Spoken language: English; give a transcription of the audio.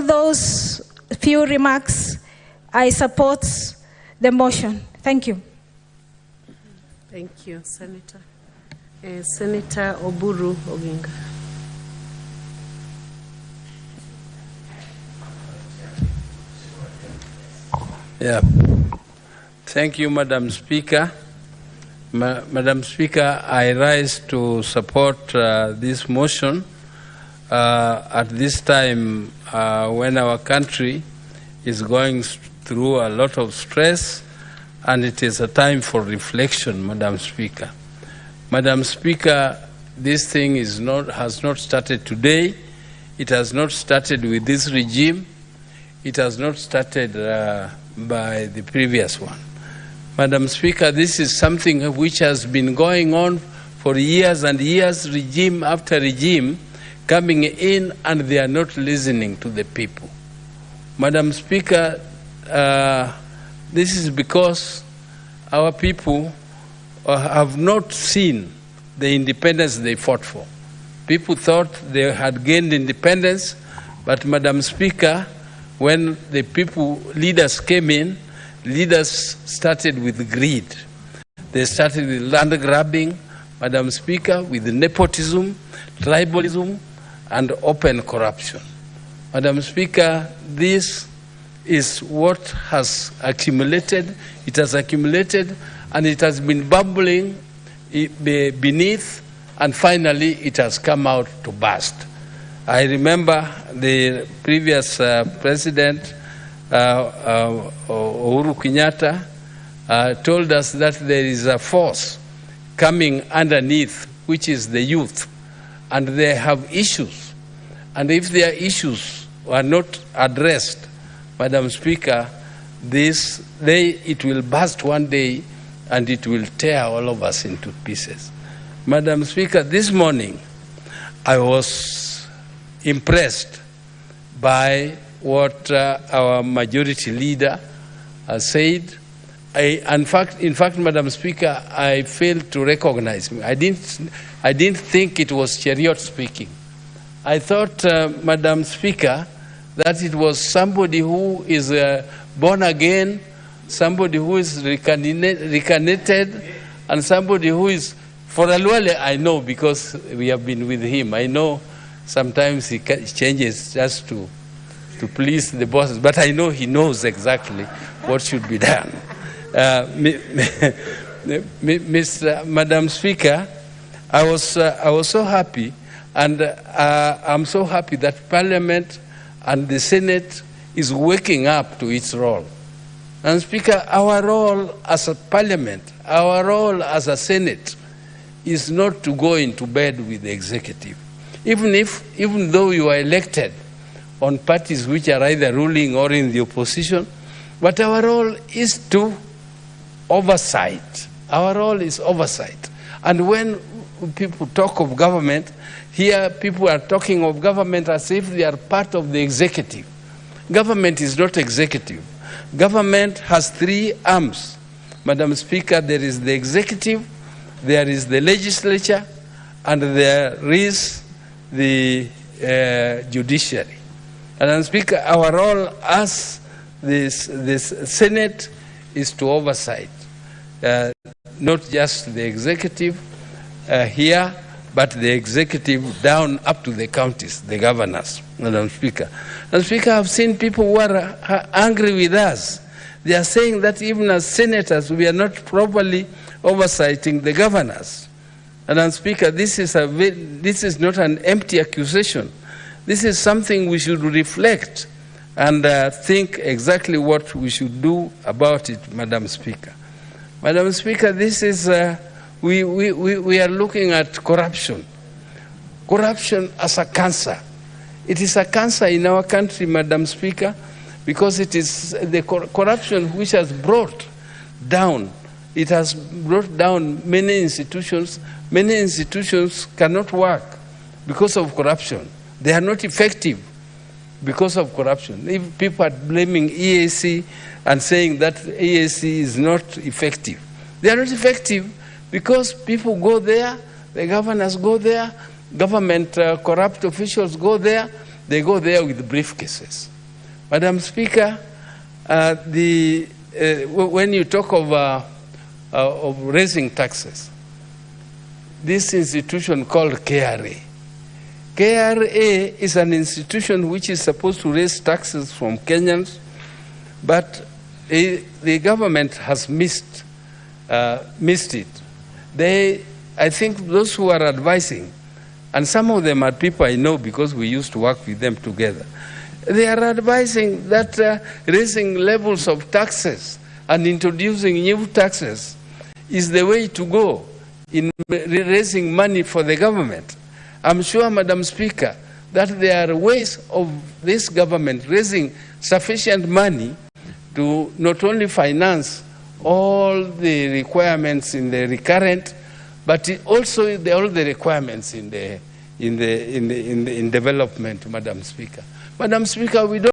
those few remarks, I support the motion. Thank you. Thank you, Senator. Senator Oburu Ondinga. Yeah. Thank you, Madam Speaker. Madam Speaker, I rise to support this motion at this time when our country is going through a lot of stress, and it is a time for reflection, Madam Speaker. Madam Speaker, this thing has not started today. It has not started with this regime. It has not started by the previous one. Madam Speaker, this is something which has been going on for years and years, regime after regime, coming in, and they are not listening to the people. Madam Speaker, this is because our people have not seen the independence they fought for. People thought they had gained independence, but Madam Speaker, when the leaders came in, leaders started with greed. They started with land grabbing, Madam Speaker, with nepotism, tribalism, and open corruption. Madam Speaker, this is what has accumulated. It has accumulated, and it has been bubbling beneath, and finally it has come out to burst. I remember the previous president, Uhuru Kenyatta, told us that there is a force coming underneath, which is the youth, and they have issues. And if their issues are not addressed, Madam Speaker, it will burst one day and it will tear all of us into pieces. Madam Speaker, this morning I was impressed by what our majority leader said. In fact, Madam Speaker, I failed to recognize him. I didn't think it was Chariot speaking. I thought, Madam Speaker, that it was somebody who is born again, somebody who is reincarnated, and somebody who is, for Alwale, I know because we have been with him. I know sometimes he changes just to please the bosses, but I know he knows exactly what should be done. Madam Speaker, I was so happy, and I'm so happy that Parliament and the Senate is waking up to its role. And Speaker, our role as a Parliament, our role as a Senate is not to go into bed with the executive. Even though you are elected on parties which are either ruling or in the opposition, but our role is to oversight. Our role is oversight. And when people talk of government, here people are talking of government as if they are part of the executive. Government is not executive. Government has three arms. Madam Speaker, there is the executive, there is the legislature, and there is the judiciary. And Madam Speaker, our role as this Senate is to oversight, not just the executive here, but the executive down up to the counties, the governors, Madam Speaker. Madam Speaker, I've seen people who are angry with us. They are saying that even as senators, we are not properly oversighting the governors. Madam Speaker, this is not an empty accusation. This is something we should reflect and think exactly what we should do about it, Madam Speaker. Madam Speaker, this is, we are looking at corruption. Corruption as a cancer. It is a cancer in our country, Madam Speaker, because it is the corruption which has brought down, it has brought down many institutions. Many institutions cannot work because of corruption. They are not effective because of corruption. If people are blaming EAC and saying that EAC is not effective, they are not effective because people go there, the governors go there, government corrupt officials go there, they go there with briefcases. Madam Speaker, when you talk of raising taxes, this institution called KRA. KRA is an institution which is supposed to raise taxes from Kenyans, but the government has missed it. I think those who are advising, and some of them are people I know because we used to work with them together, they are advising that raising levels of taxes and introducing new taxes is the way to go in raising money for the government. I'm sure, Madam Speaker, that there are ways of this government raising sufficient money to not only finance all the requirements in the recurrent, but also all the requirements in development, Madam Speaker. Madam Speaker, we don't